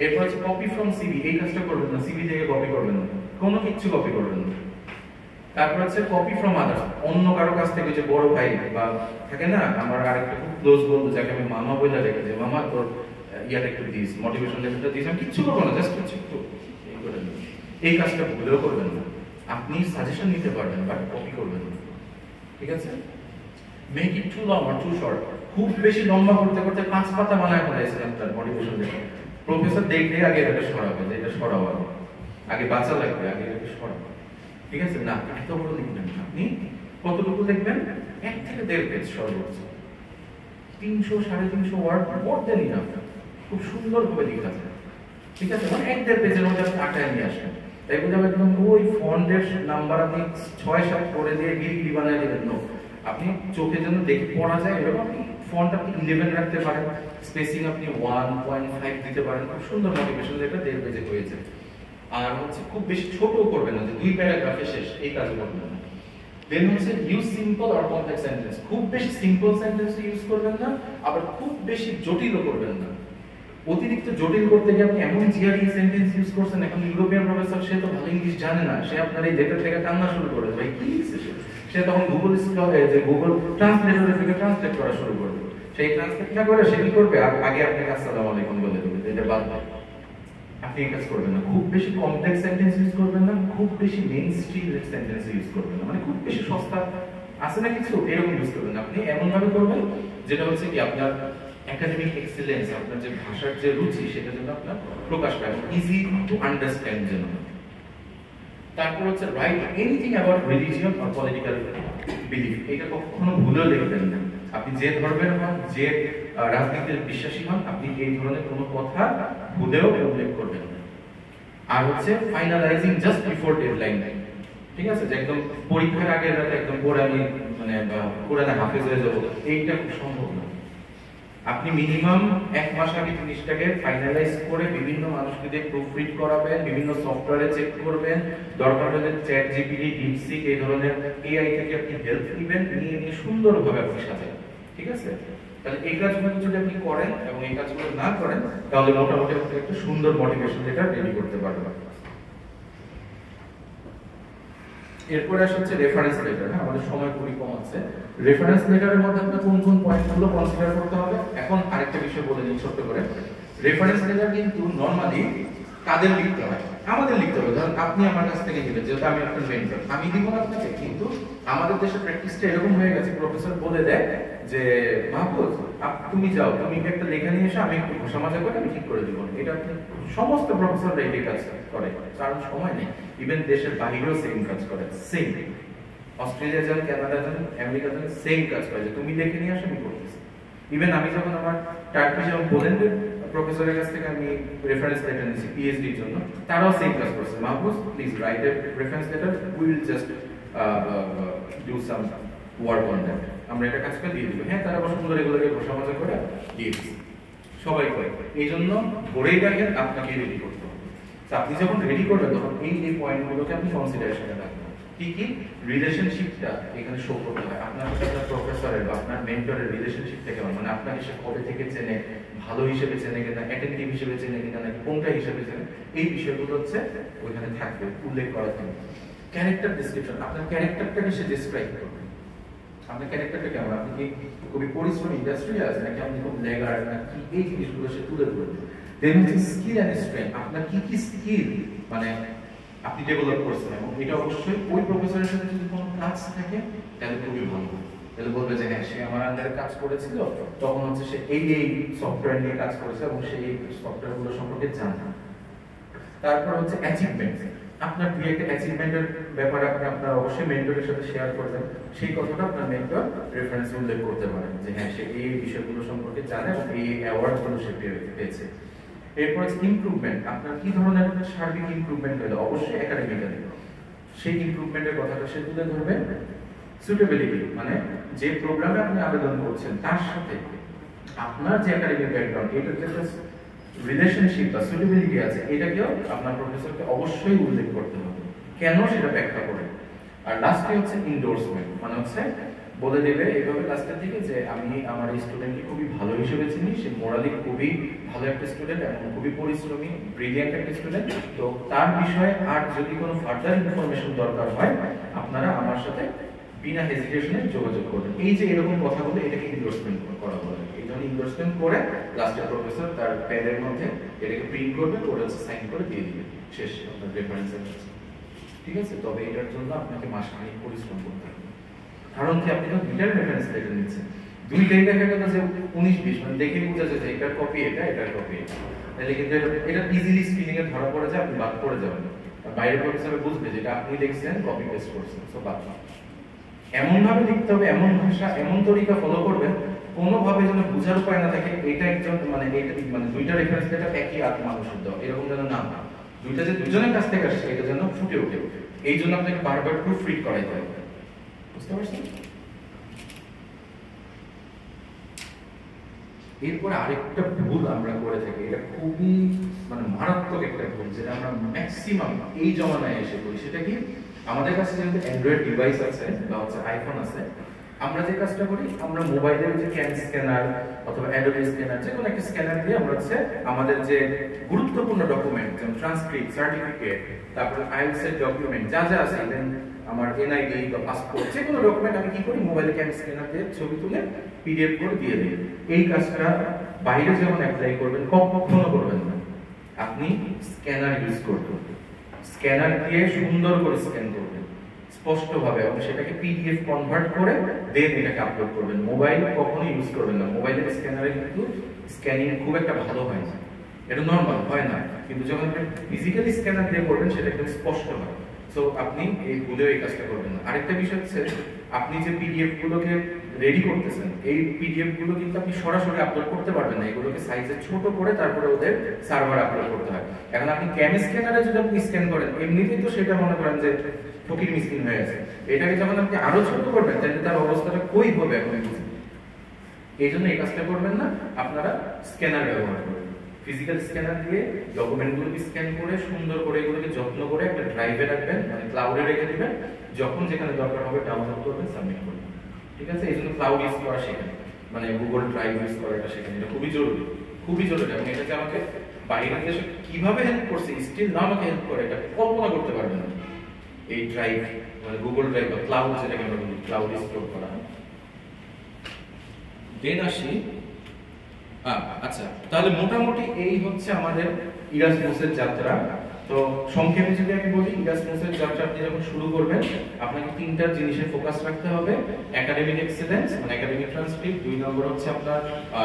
এরপর হচ্ছে কপি ফ্রম সিভি, এই কাজটা করবেন না, সিভি থেকে কপি করবেন না, কোনো কিছু কপি করবেন না। তারপর হচ্ছে কপি ফ্রম আদার্স, অন্য কারো কাছ থেকে, যে বড় ভাই বা থাকে না, আমার আরেকটা খুব ক্লোজ বন্ধু যাকে আমি মামা বলে রেখে, যে মামা তোর ইয়াটা একটু দিস, মোটিভেশন লেটারটা দিস, আমি কিচ্ছু করবো না, জাস্ট হচ্ছে একটু এই করে দিন। এই কাজটা ভুলেও করবেন না, আপনি সাজেশন নিতে পারবেন বাট কপি করবেন না, ঠিক আছে? Make it too long or too short, খুব বেশি লম্বা করতে করতে 5 পাতা বানায় ফেলাইছেন আপনার মোটিভেশন লেটার, প্রফেসর দেখলে আগে এটা সরাবে, যে এটা সরাবো, আগে বাঁচা লাগবে, আগে এটা সরাবো, ঠিক আছে? না, এত বড় লিখবেন না, আপনি কতটুকু লিখবেন? 1 থেকে 1.5 পেজ সর্বোচ্চ, 300-350 ওয়ার্ড মোর দেন ইনাফ, খুব সুন্দরভাবে লেখা যায়, ঠিক আছে? মানে 1-1.5 পেজের মধ্যে আপনি আটায় নিয়ে আসবেন। তাই বলে একদম ওই ফন্টের নাম্বার আপনি 6-7 করে দিয়ে গিরি বানায় দিবেন, না, আপনি চোখে যেন দেখে পড়া যায় এরকম ফন্ট আপনি 11 রাখতে পারেন, স্পেসিং আপনি 1.5 দিতে পারেন, খুব সুন্দর মোটিভেশন লেটার 1.5 পেজে হয়েছে। আর হচ্ছে খুব বেশি ছোট করবেন না, যে 2 প্যারাগ্রাফে শেষ, এই কাজ করবেন না। দেন হচ্ছে use simple or complex sentence, খুব বেশি সিম্পল সেন্টেন্স ইউজ করবেন না, আবার খুব বেশি জটিলও করবেন না। অতিরিক্ত জটিল করতে গিয়ে আপনি এমন জিআরই সেন্টেন্স ইউজ করছেন, এখন ইউরোপিয়ান প্রফেসর সে তো ভালো ইংলিশ জানে না, সে আপনার এই লেটার থেকে কান্না শুরু করে, ভাই কি লিখছে সে তখন গুগল যে গুগল ট্রান্সলেটর থেকে ট্রান্সলেট করা শুরু করবে, সেই ট্রান্সলেট না করে সে কি করবে, আগে আপনাকে আসসালামু আলাইকুম বলে দেবে, এটা বাদ দাও, আপনি এই কাজ করবেন না। খুব বেশি কমপ্লেক্স সেন্টেন্স ইউজ করবেন না, খুব বেশি মেইন স্ট্রিম সেন্টেন্স ইউজ করবেন না, মানে খুব বেশি সস্তা আছে না কিছু এরকম ইউজ করবেন না। আপনি এমন ভাবে করবেন যেটা হচ্ছে কি আপনার একাডেমিক এক্সেলেন্স, আপনার যে ভাষার যে রুচি সেটা যেন আপনার প্রকাশ পায়, ইজি টু আন্ডারস্ট্যান্ড যেন। তারপর হচ্ছে right anything about religion or political belief, এটা কখনো ভুলেও লিখবেন না। আপনি যে ধর্মের হন, যে রাজনীতিতে বিশ্বাসী হন, আপনি এই ধরনের কোনো কথা ভুলেও উল্লেখ করবেন না। আর হচ্ছে ফাইনালাইজিং জাস্ট বিফোর ডেডলাইন, ঠিক আছে, যে একদম পরীক্ষার আগের রাতে একদম পড়ে আমি মানে কোরআনে হাফেজ হয়ে যাবো, এইটা খুব সম্ভব না। আপনি মিনিমাম 1 মাস আগে জিনিসটাকে ফাইনালাইজ করে বিভিন্ন মানুষকে দিয়ে প্রুফরিড করাবেন, বিভিন্ন সফটওয়্যারে চেক করবেন, দরকার হলে চ্যাট জিপিটি, ডিপসিক এই ধরনের এআই থেকে আপনি হেল্প নেবেন, নিয়ে সুন্দরভাবে আপনি সাজাবেন। ঠিক আছে, তাহলে এই কাজগুলো যদি আপনি করেন এবং এই কাজগুলো না করেন, তাহলে মোটামুটি আপনি একটা সুন্দর মোটিভেশন লেটার রেডি করতে পারবেন। এরপরে আসে হচ্ছে রেফারেন্স লেটার। হ্যাঁ, আমাদের সময় খুবই কম আছে। রেফারেন্স লেটারের মধ্যে আপনার কোন কোন পয়েন্টগুলো কনসিডার করতে হবে, এখন আরেকটা বিষয় বলে দিই ছোট্ট করে। রেফারেন্স লেটার কিন্তু নরমালি কাদের লিখতে হয়? আমাদের লিখতে হবে। ধরুন আপনি আমার কাছ থেকে দিবেন, যেহেতু আমি আপনার মেন্টর, আমি দিব না আপনাকে। কিন্তু আমাদের দেশে প্র্যাকটিসটা এরকম হয়ে গেছে, প্রফেসর বলে দেয় যে মাহফুজ তুমি যাও, তুমি একটা লেখা নিয়ে এসো, আমি একটু ঘোষা মাজা করে আমি ঠিক করে দিব। এটা সমস্ত প্রফেসররা এই কাজ করে, কারণ সময় নেই। ইভেন দেশের বাইরেও সেম কাজ করে, সেম। অস্ট্রেলিয়া যান, কানাডা যান, আমেরিকা যান, সেম কাজ করে যে তুমি লিখে নিয়ে আসো, আমি করতেছি। ইভেন আমি যখন আমার টার্কিশ এবং পোল্যান্ডের প্রফেসরের কাছ থেকে আমি রেফারেন্স লেটার নিয়েছি পিএইচডি এর জন্য, তারাও সেম কাজ করছে। Mahfuz please write a reference letter, we will just do some work on that. আমরা এটা কাজ করে দিয়ে দিব। হ্যাঁ, তারা বসে সুন্দর এগুলোকে ঘোষা মাজা করে দিয়ে দিচ্ছে, সবাই করে। এই জন্য ধরেই রাখেন আপনাকে রেডি করতে হবে। আপনি যখন রেডি করবেন তখন এই পয়েন্টগুলোকে আপনি কনসিডারেশনে রাখবেন। কি কি রিলেশনশিপটা এখানে শো করতে হয়, আপনার সাথে আপনার প্রফেসরের বা আপনার মেন্টরের রিলেশনশিপটা কেমন, মানে আপনাকে সে কবে থেকে চেনে, ভালো হিসেবে চেনে কিনা, অ্যাটেনটিভ হিসেবে চেনে কিনা, নাকি কোনটা হিসেবে চেনে, এই বিষয়গুলো হচ্ছে ওইখানে থাকবে, উল্লেখ করা থাকবে। ক্যারেক্টার ডেসক্রিপশন, আপনার ক্যারেক্টারটাকে সে ডেসক্রাইব করবে। আপনার ক্যারেক্টারটা কেমন, আপনি কি খুবই পরিশ্রমী, ইন্ডাস্ট্রিয়াস, নাকি আপনি খুব লেগার, নাকি এই জিনিসগুলো সে তুলে ধরবে। দেন হচ্ছে স্কিল এন্ড স্ট্রেংথ, আপনার কি কি স্কিল মানে আপনি ডেভেলপ করছেন, এবং এটা অবশ্যই ওই প্রফেসরের সাথে যদি কোনো কাজ থাকে তাহলে খুবই ভালো। তাহলে বলবে যে হ্যাঁ, সে আমার আন্ডারে কাজ করেছিল, তখন হচ্ছে সে এই সফটওয়্যার নিয়ে কাজ করেছে এবং সেই সফটওয়্যারগুলো সম্পর্কে জানে। তারপর হচ্ছে অ্যাচিভমেন্ট, আপনার দুই একটা অ্যাচিভমেন্টের ব্যাপারে আপনি আপনার অবশ্যই মেন্টরের সাথে শেয়ার করবেন। সেই কথাটা আপনার মেন্টর রেফারেন্স উল্লেখ করতে পারেন যে হ্যাঁ, সে এই বিষয়গুলো সম্পর্কে জানে এবং এই অ্যাওয়ার্ডগুলো সে পেয়েছে। এরপর ইমপ্রুভমেন্ট, আপনার কি ধরনের সার্বিক ইমপ্রুভমেন্ট হলো, অবশ্যই একাডেমিক্যালি সেই ইমপ্রুভমেন্টের কথাটা সে তুলে ধরবে। সুটেবিলিটি, মানে যে প্রোগ্রামে আপনি আবেদন করছেন তার সাথে আপনার যে একাডেমিক ব্যাকগ্রাউন্ড, এটার যে রিলেশনশিপ বা সুটেবিলিটি আছে, এটাকেও আপনার প্রফেসরকে অবশ্যই উল্লেখ করতে হবে, কেন সেটা ব্যাখ্যা করে। আর লাস্টে হচ্ছে ইনডোর্সমেন্ট, মানে হচ্ছে বলে দেবে এইভাবে লাস্টের দিকে যে আমি আমার এই স্টুডেন্টকে খুবই ভালো হিসেবে চিনি, সে মোরালি খুবই ভালো একটা স্টুডেন্ট এবং খুবই পরিশ্রমী, ব্রিলিয়ান্ট একটা স্টুডেন্ট। তো তার বিষয়ে আর যদি কোনো ফার্দার ইনফরমেশন দরকার হয়, আপনারা আমার সাথে বিনা হেজিটেশনে যোগাযোগ করবেন। এই যে এরকম কথাগুলো, এটাকে ইনডোর্সমেন্ট করা বলে। এই জন্য ইনডোর্সমেন্ট করে লাস্টে প্রফেসর তার প্যাডের মধ্যে এটাকে প্রিন্ট করবে, করে সাইন করে দিয়ে দিবে, শেষ আপনার রেফারেন্সের কাছে। ঠিক আছে, তবে এটার জন্য আপনাকে মাসখানেক পরিশ্রম করতে হবে। কারণ কি, আপনি তো দুইটার রেফারেন্স লেটার নিচ্ছেন, দুইটাই দেখা গেল যে 19-20, মানে দেখে বোঝা যায় যে এটার কপি এটা, এটার কপি এটা। তাহলে কিন্তু এটা ইজিলি স্পেলিং এ ধরা পড়ে যায়, আপনি বাদ পড়ে যাবেন। বাইরের প্রফেসর বুঝবে যে এটা আপনি লিখছেন, কপি পেস্ট করছেন, সো বাদ। এমন ভাবে লিখতে হবে, এমন ভাষা, এমন তরিকা ফলো করবেন, কোনোভাবে যেন বোঝার উপায় না থাকে এটা একজন মানে এটা মানে দুইটা রেফারেন্স লেটার একই মানুষের দেওয়া, এরকম যেন না হয়। দুইটা যে দুজনের কাছ থেকে আসছে এটা যেন ফুটে ওঠে, এই জন্য আপনাকে বারবার প্রুফ রিড করাইতে হবে। বুঝতে পারছেন? এরপরে আরেকটা ভুল আমরা করে থাকি, এটা খুবই মানে মারাত্মক একটা ভুল, যেটা আমরা ম্যাক্সিমাম এই জমানায় এসে করি। সেটা কি, আমাদের কাছে যেহেতু অ্যান্ড্রয়েড ডিভাইস আছে বা হচ্ছে আইফোন আছে, আমরা যে কাজটা করি, আমরা মোবাইলের যে ক্যান স্ক্যানার অথবা অ্যাডোবি স্ক্যানার, যে কোনো একটা স্ক্যানার দিয়ে আমরা হচ্ছে আমাদের যে গুরুত্বপূর্ণ ডকুমেন্ট, যেমন ট্রান্সক্রিপ্ট, সার্টিফিকেট, তারপরে আইএলটিএস এর ডকুমেন্ট যা যা আছে, দেন আমার এনআইডি বা পাসপোর্ট, যে কোনো ডকুমেন্ট আমি কি করি, মোবাইলে ক্যান স্ক্যানার দিয়ে ছবি তুলে পিডিএফ করে দিয়ে দিই। এই কাজটা বাইরে যখন অ্যাপ্লাই করবেন কখনো করবেন না। আপনি স্ক্যানার ইউজ করবেন, স্ক্যানার দিয়ে সুন্দর করে স্ক্যান করবেন স্পষ্টভাবে, এবং সেটাকে পিডিএফ কনভার্ট করে দেন এটাকে আপলোড করবেন। মোবাইল কখনোই ইউজ করবেন না। মোবাইলের স্ক্যানারে কিন্তু স্ক্যানিং খুব একটা ভালো হয় না, এটা নরমাল হয় না, কিন্তু যখন আপনি ফিজিক্যালি স্ক্যানার দিয়ে করবেন সেটা একদম স্পষ্ট হয়। সো আপনি এই ভুলেও এই কাজটা করবেন না। আরেকটা বিষয় হচ্ছে, আপনি যে পিডিএফ গুলোকে রেডি করতেছেন, এই পিডিএফ গুলো কিন্তু আপনি সরাসরি আপলোড করতে পারবেন না, এগুলোকে সাইজে ছোট করে তারপরে ওদের সার্ভার আপলোড করতে হয়। এখন আপনি ক্যাম স্ক্যানারে যদি আপনি স্ক্যান করেন, এমনিতেই তো সেটা মনে করেন যে ফকির মিসকিন হয়ে আছে। এটাকে যখন আপনি আরো ছোট করবেন তাহলে তার অবস্থাটা কই হবে এখন বুঝুন। এই জন্য এই কাজটা করবেন না, আপনারা স্ক্যানার ব্যবহার করবেন। ফিজিক্যাল স্ক্যানার দিয়ে ডকুমেন্টগুলোকে স্ক্যান করে সুন্দর করে এগুলোকে যত্ন করে একটা ড্রাইভে রাখবেন, মানে ক্লাউডে রেখে দিবেন, যখন যেখানে দরকার হবে ডাউনলোড করবেন, সাবমিট করবেন। ঠিক আছে, এই জন্য ক্লাউড ইউজ করা শেখেন, মানে গুগল ড্রাইভ ইউজ করা এটা শেখেন, এটা খুবই জরুরি, খুবই জরুরি। এবং এটা যে আমাকে বাইরের দেশে কিভাবে হেল্প করছে, স্টিল না আমাকে হেল্প করে, এটা কল্পনা করতে পারবেন না। এই ড্রাইভ মানে গুগল ড্রাইভ বা ক্লাউড যেটাকে আমরা বলি, ক্লাউড স্টোর করা। দেন আসি, আচ্ছা তাহলে মোটামুটি এই হচ্ছে আমাদের ইরাসমাসের যাত্রা। তো সংক্ষেপে যদি আমি বলি, ইরাসমাসের যাত্রা আপনি যখন শুরু করবেন আপনাকে তিনটা জিনিসে ফোকাস রাখতে হবে। একাডেমিক এক্সেলেন্স মানে একাডেমিক ট্রান্সক্রিপ্ট, 2 নম্বর হচ্ছে আপনার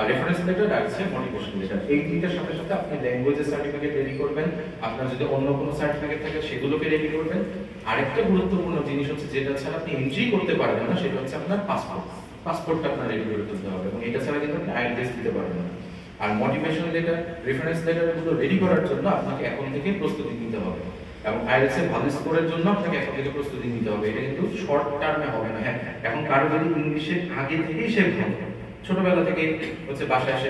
রেফারেন্স লেটার, আর হচ্ছে মোটিভেশন লেটার। এই তিনটার সাথে সাথে আপনি ল্যাঙ্গুয়েজের সার্টিফিকেট রেডি করবেন, আপনার যদি অন্য কোনো সার্টিফিকেট থাকে সেগুলোকে রেডি করবেন। আরেকটা গুরুত্বপূর্ণ জিনিস হচ্ছে যেটা ছাড়া আপনি এন্ট্রি করতে পারবেন না, সেটা হচ্ছে আপনার পাসপোর্ট। পাসপোর্টটা আপনার রেডি করে তুলতে হবে, এবং এটা ছাড়া কিন্তু আপনি আইএলটিএস দিতে পারবেন না। আর মোটিভেশন লেটার, রেফারেন্স লেটার এগুলো রেডি করার জন্য আপনাকে এখন থেকে প্রস্তুতি নিতে হবে, এবং আইএলটিএস এর ভালো স্কোরের জন্য আপনাকে এখন থেকে প্রস্তুতি নিতে হবে। এটা কিন্তু শর্ট টার্মে হবে না। হ্যাঁ, এখন কারো যদি ইংলিশে আগে থেকেই সে ভালো, ছোটবেলা থেকে হচ্ছে বাসায় সে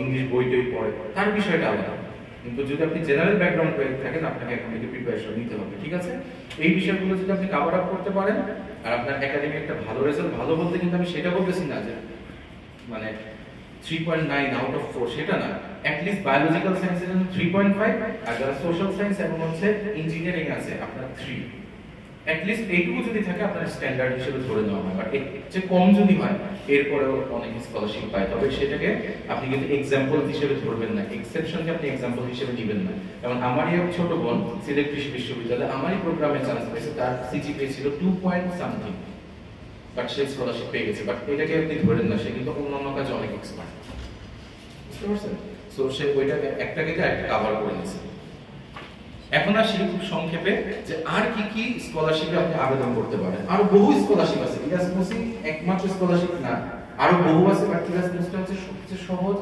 ইংলিশ বই টই পড়ে, তার বিষয়টা আলাদা। কিন্তু যদি আপনি জেনারেল ব্যাকগ্রাউন্ড পেয়ে থাকেন, আপনাকে এখন থেকে প্রিপারেশন নিতে হবে। ঠিক আছে, এই বিষয়গুলো যদি আপনি কভার আপ করতে পারেন, আর আপনার একাডেমি একটা ভালো রেজাল্ট, ভালো বলতে কিন্তু আমি সেটা বলতেছি না যে মানে 3.9 আউট অফ 4, সেটা না। অ্যাটলিস্ট বায়োলজিক্যাল সায়েন্সের জন্য 3.5, আর যারা সোশ্যাল সায়েন্স এবং হচ্ছে ইঞ্জিনিয়ারিং আছে আপনার 3। অ্যাটলিস্ট এইটুকু যদি থাকে আপনার স্ট্যান্ডার্ড হিসেবে ধরে নেওয়া হয়। বাট এর চেয়ে কম যদি হয়, এরপরেও অনেক স্কলারশিপ পায়, তবে সেটাকে আপনি কিন্তু এক্সাম্পল হিসেবে ধরবেন না, এক্সেপশনকে আপনি এক্সাম্পল হিসেবে নেবেন না। যেমন আমারই এক ছোট বোন সিলেট কৃষি বিশ্ববিদ্যালয়ে আমারই প্রোগ্রামে চান্স পেয়েছে, তার সিজিপিএ ছিল 2 point something, but say scholarship পেয়ে গেছে। বাট এটাকে আপনি ধরেন না, সে কিন্তু অন্যান্য কাজে অনেক এক্সপার্ট, বুঝতে পারছেন? সো সে ওইটাকে একটাকে একটা কভার করে নিয়েছে। এখন আসি খুব সংক্ষেপে যে আর কি কি স্কলারশিপে আপনি আবেদন করতে পারেন। আরো বহু স্কলারশিপ আছে, ইরাসমাসই একমাত্র স্কলারশিপ না, আরো বহু আছে। বাট ইরাসমাসটা হচ্ছে সবচেয়ে সহজ,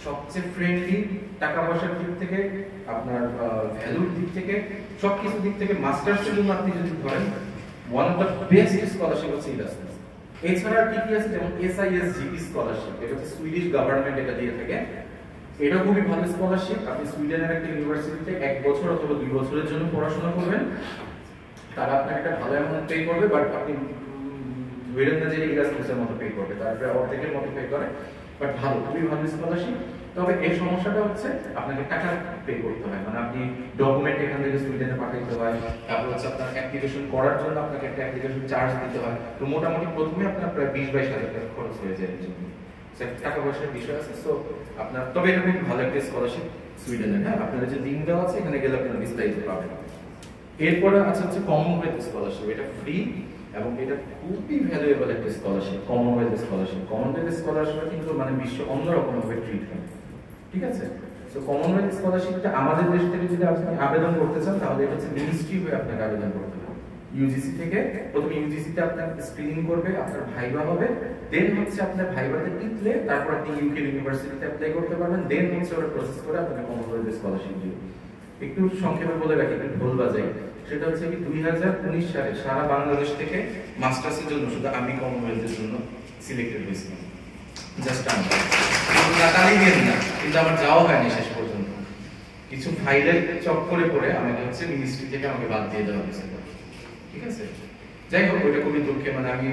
সবচেয়ে ফ্রেন্ডলি, টাকা পয়সার দিক থেকে, আপনার ভ্যালুর দিক থেকে, সবকিছু দিক থেকে, মাস্টার্সের জন্য আপনি যদি ধরেন, one of the best scholarship হচ্ছে ইরাসমাস। এছাড়া কি কি আছে, যেমন এসআইএসজিপি স্কলারশিপ, এটা হচ্ছে সুইডিশ গভর্নমেন্ট এটা দিয়ে থাকে। এটা খুবই ভালো স্কলারশিপ। আপনি সুইডেনের একটা ইউনিভার্সিটিতে 1 বছর অথবা 2 বছরের জন্য পড়াশোনা করবেন, তারা আপনাকে একটা ভালো অ্যামাউন্ট পে করবে। বাট আপনি ধরেন না যে ইরাসমাসের মতো পে করবে, তারপরে অর্ধেকের মতো পে করে, বাট ভালো, খুবই ভালো স্কলারশিপ। তবে এই সমস্যাটা হচ্ছে আপনাকে টাকা পে করতে হয়, মানে আপনি ডকুমেন্ট এখান থেকে সুইডেনে পাঠাইতে হয়, তারপর হচ্ছে আপনার অ্যাপ্লিকেশন করার জন্য আপনাকে একটা অ্যাপ্লিকেশন চার্জ দিতে হয়। তো মোটামুটি প্রথমে আপনার প্রায় 20-22 হাজার টাকা খরচ হয়ে যায়, টাকা পয়সার বিষয় আছে। সো আপনার, তবে এটা খুব ভালো একটা স্কলারশিপ সুইডেনের। হ্যাঁ, আপনাদের যে লিঙ্ক দেওয়া আছে এখানে গেলে আপনারা বিস্তারিত পাবেন। এরপরে আছে হচ্ছে কমনওয়েলথ স্কলারশিপ, এটা ফ্রি এবং এটা খুবই ভ্যালুয়েবল একটা স্কলারশিপ। কমনওয়েলথ স্কলারশিপ কিন্তু মানে বিশ্ব অন্যরকম ভাবে ট্রিট হয়। ঠিক আছে, সো কমনওয়েলথ স্কলারশিপটা আমাদের দেশ থেকে যদি আপনি আবেদন করতে চান, তাহলে এটা হচ্ছে মিনিস্ট্রি হয়ে আপনাকে আবেদন করতে হবে। ইউজিসি থেকে প্রথমে ইউজিসিতে আপনার স্ক্রিনিং করবে, আপনার ভাইবা হবে, দেন হচ্ছে আপনার ভাইবাতে টিকলে তারপর আপনি ইউকে ইউনিভার্সিটিতে অ্যাপ্লাই করতে পারবেন, দেন হচ্ছে ওরা প্রসেস করে আপনাকে কমনওয়েলথ স্কলারশিপ দিবে। একটু সংক্ষেপে বলে রাখি, একটু ঢোল বাজাই, সেটা হচ্ছে কি 2019 সালে সারা বাংলাদেশ থেকে মাস্টার্সের জন্য শুধু আমি কমনওয়েলথের জন্য সিলেক্টেড হয়েছিলাম। জাস্ট আমি টাকাই দেন না, কিন্তু আমার যাওয়া হয়নি শেষ পর্যন্ত। কিছু ফাইলের চক্করে পড়ে আমাকে হচ্ছে মিনিস্ট্রি থেকে আমাকে বাদ দিয়ে দেওয়া হয়েছে। ঠিক আছে, যাই হোক, ওইটা খুবই দুঃখে, মানে আমি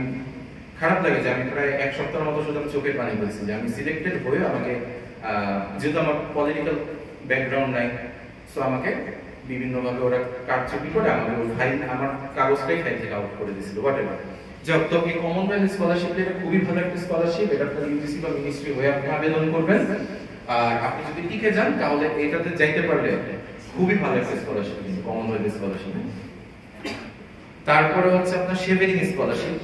খারাপ লাগে যে আমি প্রায় 1 সপ্তাহের মতো শুধু আমি চোখের পানি বলছি যে আমি সিলেক্টেড হয়ে আমাকে, যেহেতু আমার পলিটিক্যাল ব্যাকগ্রাউন্ড নাই, সো আমাকে বিভিন্নভাবে ওরা কারচুপি করে আমাকে ওই ফাইল, আমার কাগজটাই ফাইল থেকে আউট করে দিয়েছিল। হোয়াটএভার, যাক, তো এই কমনওয়েলথ স্কলারশিপ এটা খুবই ভালো একটা স্কলারশিপ। এটা আপনার ইউজিসি বা মিনিস্ট্রি হয়ে আপনি আবেদন করবেন, আর আপনি যদি টিকে যান তাহলে এটাতে যাইতে পারলে খুবই ভালো একটা স্কলারশিপ, কিন্তু কমনওয়েলথ স্কলারশিপ। তারপরে হচ্ছে আপনার শেভেরিং স্কলারশিপ।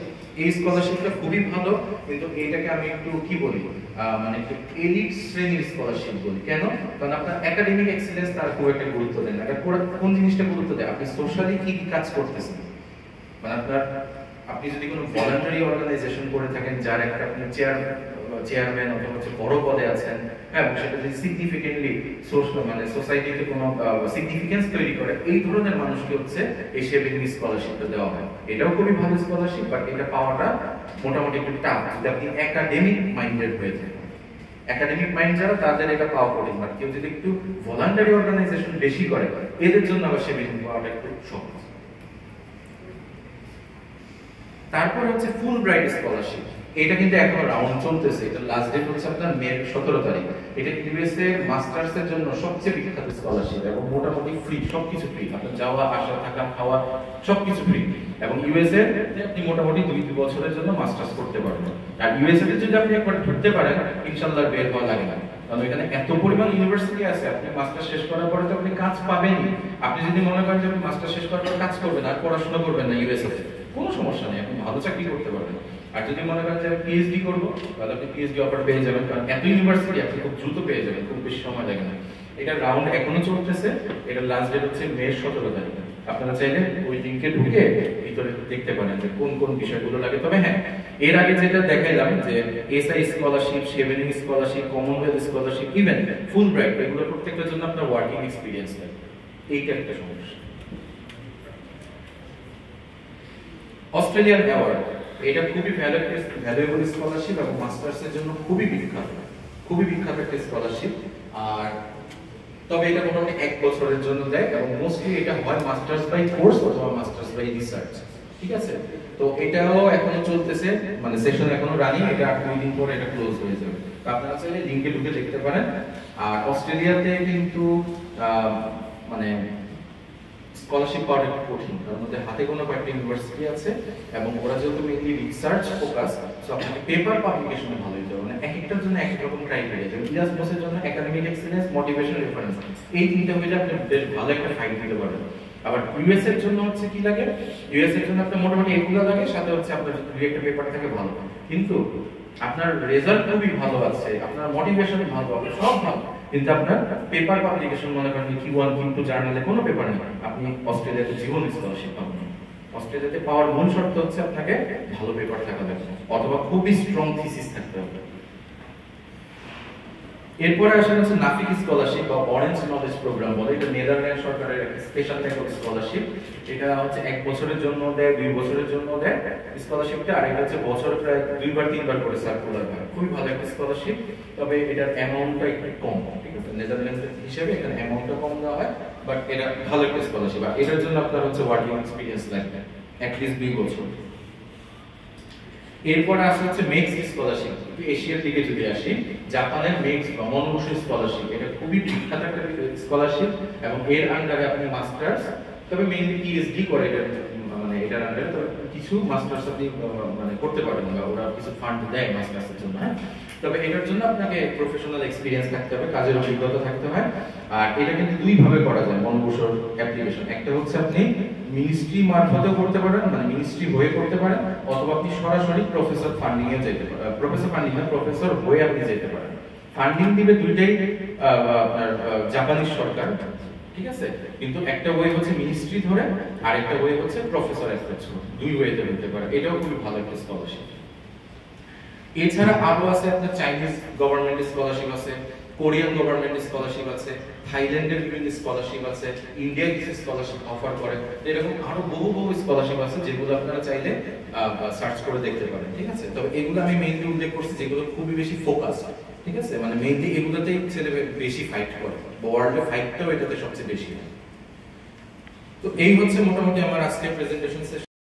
এই স্কলারশিপটা খুবই ভালো, কিন্তু এইটাকে আমি একটু কি বলি, মানে একটু এলিট শ্রেণীর স্কলারশিপ বলি। কেন? কারণ আপনার একাডেমিক এক্সেলেন্স তার খুব একটা গুরুত্ব দেন না। এটা কোন জিনিসটা গুরুত্ব দেয়, আপনি সোশ্যালি কি কি কাজ করতেছেন। মানে আপনি যদি কোনো ভলান্টারি অর্গানাইজেশন করে থাকেন, যার একটা আপনি চেয়ার চেয়ারম্যান অথবা হচ্ছে বড় পদে আছেন, হ্যাঁ, এবং সেটা যদি সিগনিফিকেন্টলি সোশ্যাল মানে সোসাইটিতে কোনো সিগনিফিকেন্স তৈরি করে, এই ধরনের মানুষকে হচ্ছে এই সেভিং স্কলারশিপটা দেওয়া হয়। এটাও খুবই ভালো স্কলারশিপ, বাট এটা পাওয়াটা মোটামুটি একটু টাফ যদি আপনি একাডেমিক মাইন্ডেড হয়ে থাকেন। একাডেমিক মাইন্ড যারা তাদের এটা পাওয়া কঠিন, বাট কেউ যদি একটু ভলান্টারি অর্গানাইজেশন বেশি করে এদের জন্য আবার সেভিং পাওয়াটা একটু সহজ। তারপর হচ্ছে ফুল ব্রাইট স্কলারশিপ, এটা কিন্তু এখন রাউন্ড চলতেছে, এটা লাস্ট ডেট হচ্ছে আপনার মে 17 তারিখ। এটা ইউএসএ মাস্টার্স এর জন্য সবচেয়ে বিখ্যাত স্কলারশিপ এবং মোটামুটি ফ্রি, সবকিছু ফ্রি, আপনার যাওয়া আসা থাকা খাওয়া সবকিছু ফ্রি, এবং ইউএসএ আপনি মোটামুটি 2 বছরের জন্য মাস্টার্স করতে পারবেন। আর ইউএসএ তে যদি আপনি একবার ধরতে পারেন ইনশাআল্লাহ বের হওয়া লাগে না, কারণ এখানে এত পরিমাণ ইউনিভার্সিটি আছে। আপনি মাস্টার শেষ করার পরে তো আপনি কাজ পাবেনই। আপনি যদি মনে করেন যে আপনি মাস্টার শেষ করার পর কাজ করবেন আর পড়াশোনা করবেন না ইউএসএ তে, কোনো সমস্যা নেই, আপনি ভালো চাকরি করতে পারবেন। আর যদি মনে করেন যে আমি পিএইচডি করব, তাহলে আপনি পিএইচডি অফার পেয়ে যাবেন, কারণ এত ইউনিভার্সিটি আপনি খুব দ্রুত পেয়ে যাবেন, খুব বেশি সময় লাগে না। এটা রাউন্ড এখনো চলতেছে, এটা লাস্ট ডেট হচ্ছে মে 17 তারিখ। আপনারা চাইলে ওই লিংকে ঢুকে ভিতরে দেখতে পারেন যে কোন কোন বিষয়গুলো লাগে। তবে হ্যাঁ, এর আগে যেটা দেখাইলাম যে SI scholarship, Chevening scholarship, Commonwealth scholarship, even Fulbright, এগুলো প্রত্যেকটার জন্য আপনার ওয়ার্কিং এক্সপিরিয়েন্স লাগে, এইটা একটা সমস্যা। অস্ট্রেলিয়ান অ্যাওয়ার্ড, এটা খুবই ভ্যালুয়েবল স্কলারশিপ এবং মাস্টার্স এর জন্য খুবই বিখ্যাত একটা স্কলারশিপ। আর তবে এটা মোটামুটি 1 বছরের জন্য দেয় এবং মোস্টলি এটা হয় মাস্টার্স বাই কোর্স অথবা মাস্টার্স বাই রিসার্চ, ঠিক আছে। তো এটাও এখনো চলতেছে, মানে সেশন এখনো রানিং, এটা 2 দিন পরে এটা ক্লোজ হয়ে যাবে। তো আপনারা চাইলে লিংকে ঢুকে দেখতে পারেন। আর অস্ট্রেলিয়াতে কিন্তু মানে স্কলারশিপ পাওয়াটা একটু কঠিন, কারণ ওদের হাতে কোনো কয়েকটা ইউনিভার্সিটি আছে এবং ওরা যেহেতু মেইনলি রিসার্চ ফোকাস, সো আপনাকে পেপার পাবলিকেশনে ভালো হতে হবে। মানে এক একটার জন্য এক এক রকম ক্রাইটেরিয়া, যেমন ইরাসমাসের জন্য একাডেমিক এক্সেলেন্স, মোটিভেশন, রেফারেন্স, এই তিনটা হইলে আপনি বেশ ভালো একটা ফাইট দিতে পারবেন। আবার ইউএস এর জন্য হচ্ছে কি লাগে, ইউএস এর জন্য আপনার মোটামুটি এগুলো লাগে, সাথে হচ্ছে আপনার দুই একটা পেপার থাকে ভালো, কিন্তু আপনার রেজাল্ট খুবই ভালো আছে, আপনার মোটিভেশন ভালো, আপনার সব ভালো, কিন্তু আপনার পেপার পাবলিকেশন মনে করেন Q1 Q2 জার্নালে কোনো পেপার নেই, আপনি অস্ট্রেলিয়াতে জীবন স্কলারশিপ পাবেন। অস্ট্রেলিয়াতে পাওয়ার মূল শর্ত হচ্ছে আপনাকে ভালো পেপার থাকা লাগবে অথবা খুবই স্ট্রং থিসিস থাকতে হবে। এরপরে আসলে হচ্ছে নাফিক স্কলারশিপ বা অরেঞ্জ নলেজ প্রোগ্রাম বলে, এটা নেদারল্যান্ড সরকারের একটা স্পেশাল টাইপ অফ স্কলারশিপ। এটা হচ্ছে 1 বছরের জন্য দেয়, 2 বছরের জন্য দেয় স্কলারশিপটা, আর এটা হচ্ছে বছর প্রায় 2-3 বার করে সার্কুলার হয়। খুবই ভালো একটা স্কলারশিপ, তবে এটার অ্যামাউন্টটা একটু কম, ঠিক আছে, নেদারল্যান্ডের হিসেবে এখানে অ্যামাউন্টটা কম দেওয়া হয়, বাট এটা ভালো একটা স্কলারশিপ। আর এটার জন্য আপনার হচ্ছে ওয়ার্কিং এক্সপিরিয়েন্স লাগবে অ্যাটলিস্ট 2 বছর। এরপরে আসে হচ্ছে মেক্স স্কলারশিপ, এশিয়ার দিকে যদি আসি, জাপানের মেক্স বা মনোমোশন স্কলারশিপ, এটা খুবই বিখ্যাত একটা স্কলারশিপ এবং এর আন্ডারে আপনি মাস্টার্স, তবে মেইনলি পিএইচডি করে এটা, মানে এটার আন্ডারে তো কিছু মাস্টার্স আপনি মানে করতে পারেন বা ওরা কিছু ফান্ড দেয় মাস্টার্সের জন্য, হ্যাঁ। তবে এটার জন্য আপনাকে প্রফেশনাল এক্সপিরিয়েন্স থাকতে হবে, কাজের অভিজ্ঞতা থাকতে হয়। আর এটা কিন্তু 2 ভাবে করা যায় মনোমোশন অ্যাপ্লিকেশন, একটা হচ্ছে আপনি মিনিস্ট্রি মারফতেও করতে পারেন, মানে মিনিস্ট্রি হয়ে করতে পারেন, অথবা আপনি সরাসরি প্রফেসর ফান্ডিং এ যেতে পারেন, প্রফেসর ফান্ডিং না, প্রফেসর হয়ে আপনি যেতে পারেন। ফান্ডিং দিবে দুইটাই আপনার জাপানিজ সরকার, ঠিক আছে, কিন্তু একটা ওয়ে হচ্ছে মিনিস্ট্রি ধরে আর একটা ওয়ে হচ্ছে প্রফেসর অ্যাপ্রোচ, 2 ওয়েতে হতে পারে। এটাও খুবই ভালো একটা স্কলারশিপ। এছাড়া আরো আছে আপনার চাইনিজ গভর্নমেন্ট স্কলারশিপ আছে, কোরিয়ান গভর্নমেন্ট স্কলারশিপ আছে, থাইল্যান্ডের বিভিন্ন স্কলারশিপ আছে, ইন্ডিয়া কিছু স্কলারশিপ অফার করে, এরকম আরো বহু স্কলারশিপ আছে যেগুলো আপনারা চাইলে সার্চ করে দেখতে পারেন, ঠিক আছে। তবে এগুলো আমি মেইনলি উল্লেখ করছি যেগুলো খুবই বেশি ফোকাস, ঠিক আছে, মানে মেইনলি এগুলোতেই ছেলে বেশি ফাইট করে, ওয়ার্ল্ডে ফাইটটাও এটাতে সবচেয়ে বেশি। তো এই হচ্ছে মোটামুটি আমার আজকের প্রেজেন্টেশন সেশন।